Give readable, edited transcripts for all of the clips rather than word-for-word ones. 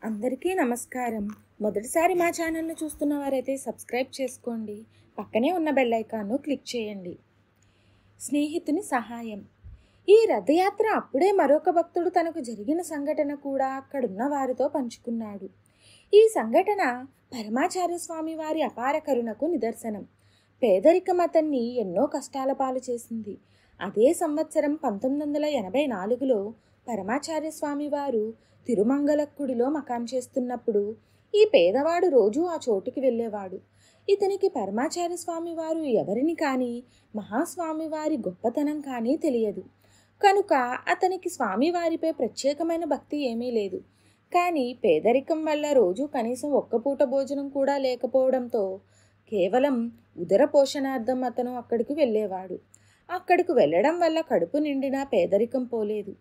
అందరికీ నమస్కారం. మొదటిసారి మా ఛానల్ను చూస్తున్న వారైతే సబ్స్క్రైబ్ చేసుకోండి. పక్కనే ఉన్న బెల్ ఐకాన్ను క్లిక్ చేయండి. స్నేహితుని సహాయం. ఈ రథయాత్ర అప్పుడే మరొక భక్తుడు తనకు జరిగిన సంఘటన కూడా అక్కడున్న వారితో పంచుకున్నాడు. ఈ సంఘటన పరమాచార్య స్వామి వారి అపార కరుణకు నిదర్శనం. పేదరికం అతన్ని ఎన్నో కష్టాల పాలు చేసింది. అదే సంవత్సరం 1984లో పరమాచార్య స్వామి వారు తిరుమంగలక్కుడిలో మకాం చేస్తున్నప్పుడు ఈ పేదవాడు రోజూ ఆ చోటుకి వెళ్ళేవాడు. ఇతనికి పరమాచార్య స్వామి వారు ఎవరిని కానీ మహాస్వామివారి గొప్పతనం కానీ తెలియదు. కనుక అతనికి స్వామివారిపై ప్రత్యేకమైన భక్తి ఏమీ లేదు. కానీ పేదరికం వల్ల రోజు కనీసం ఒక్క పూట భోజనం కూడా లేకపోవడంతో కేవలం ఉదర పోషణార్థం అతను అక్కడికి వెళ్ళేవాడు. అక్కడికి వెళ్ళడం వల్ల కడుపు నిండినా పేదరికం పోలేదు.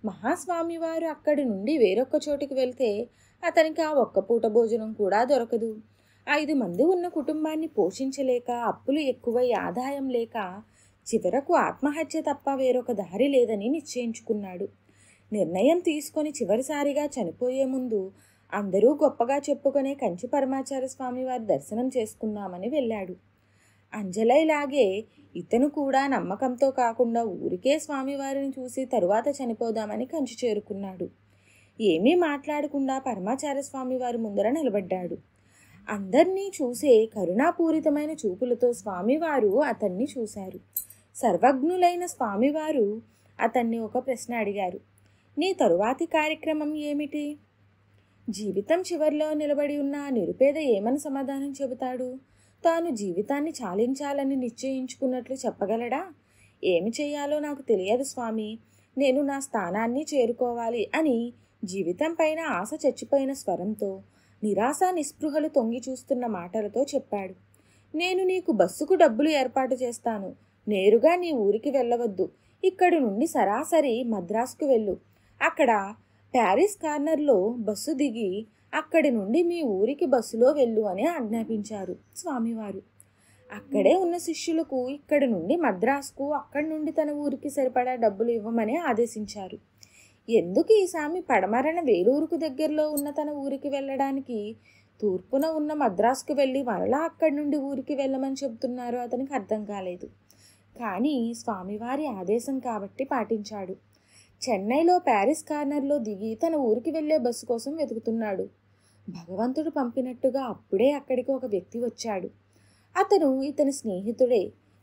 మహాస్వామివారు అక్కడి నుండి వేరొక్క చోటికి వెళ్తే అతనికి ఆ ఒక్క పూట భోజనం కూడా దొరకదు. 5 మంది ఉన్న కుటుంబాన్ని పోషించలేక అప్పులు ఎక్కువై ఆదాయం లేక చివరకు ఆత్మహత్య తప్ప వేరొక దారి లేదని నిశ్చయించుకున్నాడు. నిర్ణయం తీసుకొని చివరిసారిగా చనిపోయే ముందు అందరూ గొప్పగా చెప్పుకునే కంచి పరమాచార్య స్వామి వారి దర్శనం చేసుకుందామని వెళ్ళాడు. అంజలైలాగే ఇతను కూడా నమ్మకంతో కాకుండా ఊరికే స్వామివారిని చూసి తరువాత చనిపోదామని కంచి చేరుకున్నాడు. ఏమీ మాట్లాడకుండా పరమాచార్య స్వామి వారి ముందర నిలబడ్డాడు. అందర్నీ చూసే కరుణాపూరితమైన చూపులతో స్వామివారు అతన్ని చూశారు. సర్వజ్ఞులైన స్వామివారు అతన్ని ఒక ప్రశ్న అడిగారు. నీ తరువాతి కార్యక్రమం ఏమిటి? జీవితం చివరిలో నిలబడి ఉన్న నిరుపేద ఏమని సమాధానం చెబుతాడు? తాను జీవితాన్ని చాలించాలని నిశ్చయించుకున్నట్లు చెప్పగలడా? ఏమి చేయాలో నాకు తెలియదు స్వామి, నేను నా స్థానాన్ని చేరుకోవాలి అని జీవితం పైన ఆశ చచ్చిపోయిన స్వరంతో నిరాశ నిస్పృహలు తొంగి చూస్తున్న మాటలతో చెప్పాడు. నేను నీకు బస్సుకు డబ్బులు ఏర్పాటు చేస్తాను. నేరుగా నీ ఊరికి వెళ్ళవద్దు. ఇక్కడి నుండి సరాసరి మద్రాసుకు వెళ్ళు. అక్కడ ప్యారిస్ కార్నర్లో బస్సు దిగి అక్కడి నుండి మీ ఊరికి బస్సులో వెళ్ళు అని ఆజ్ఞాపించారు స్వామివారు. అక్కడే ఉన్న శిష్యులకు ఇక్కడి నుండి మద్రాసుకు, అక్కడి నుండి తన ఊరికి సరిపడా డబ్బులు ఇవ్వమని ఆదేశించారు. ఎందుకు ఈ స్వామి పడమరన వేలూరుకు దగ్గరలో ఉన్న తన ఊరికి వెళ్ళడానికి తూర్పున ఉన్న మద్రాసుకు వెళ్ళి మరలా అక్కడి నుండి ఊరికి వెళ్ళమని చెబుతున్నారో అతనికి అర్థం కాలేదు. కానీ స్వామివారి ఆదేశం కాబట్టి పాటించాడు. చెన్నైలో ప్యారిస్ కార్నర్లో దిగి తన ఊరికి వెళ్ళే బస్సు కోసం వెతుకుతున్నాడు. భగవంతుడు పంపినట్టుగా అప్పుడే అక్కడికి ఒక వ్యక్తి వచ్చాడు. అతను ఇతని స్నేహితుడే.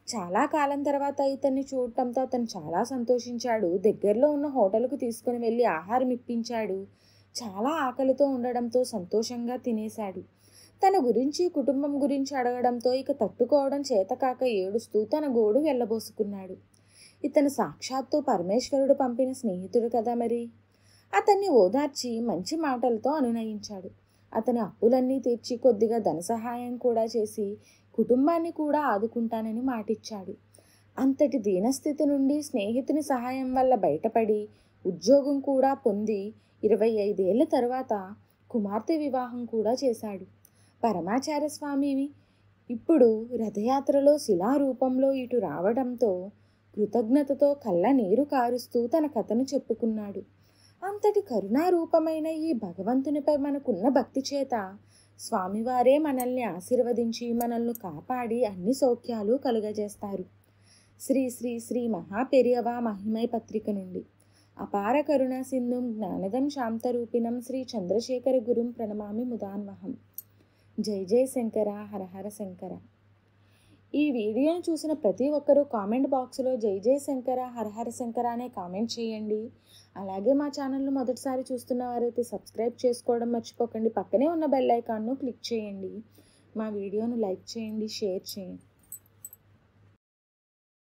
చాలా కాలం తర్వాత ఇతన్ని చూడటంతో అతను చాలా సంతోషించాడు. దగ్గరలో ఉన్న హోటల్కు తీసుకుని వెళ్ళి ఆహారం ఇప్పించాడు. చాలా ఆకలితో ఉండడంతో సంతోషంగా తినేశాడు. తన గురించి కుటుంబం గురించి అడగడంతో ఇక తట్టుకోవడం చేతకాక ఏడుస్తూ తన గోడు వెళ్ళబోసుకున్నాడు. ఇతను సాక్షాత్తు పరమేశ్వరుడు పంపిన స్నేహితుడు కదా మరి. అతన్ని ఓదార్చి మంచి మాటలతో అనునయించాడు. అతని అప్పులన్నీ తీర్చి కొద్దిగా ధన సహాయం కూడా చేసి కుటుంబాన్ని కూడా ఆదుకుంటానని మాటిచ్చాడు. అంతటి దీనస్థితి నుండి స్నేహితుని సహాయం వల్ల బయటపడి ఉద్యోగం కూడా పొంది 25 ఏళ్ల తర్వాత కుమార్తె వివాహం కూడా చేశాడు. పరమాచార్య స్వామి ఇప్పుడు రథయాత్రలో శిలారూపంలో ఇటు రావడంతో కృతజ్ఞతతో కళ్ళ నీరు కారుస్తూ తన కథను చెప్పుకున్నాడు. అంతటి కరుణారూపమైన ఈ భగవంతునిపై మనకున్న భక్తి చేత స్వామివారే మనల్ని ఆశీర్వదించి మనల్ని కాపాడి అన్ని సౌఖ్యాలు కలుగజేస్తారు. శ్రీ శ్రీ శ్రీ మహాపెరియవ మహిమై పత్రిక నుండి. అపార కరుణా సింధుం జ్ఞానదం శాంతరూపిణం శ్రీ చంద్రశేఖర గురుం ప్రణమామి ముదాన్వహం. జై జై శంకర, హర హర శంకర. ఈ వీడియోను చూసిన ప్రతి ఒక్కరూ కామెంట్ బాక్స్లో జై జై శంకర, హర హర శంకర అనే కామెంట్ చేయండి. అలాగే మా ఛానల్ను మొదటిసారి చూస్తున్న వారైతే సబ్స్క్రైబ్ చేసుకోవడం మర్చిపోకండి. పక్కనే ఉన్న బెల్ ఐకాన్ను క్లిక్ చేయండి. మా వీడియోను లైక్ చేయండి, షేర్ చేయండి.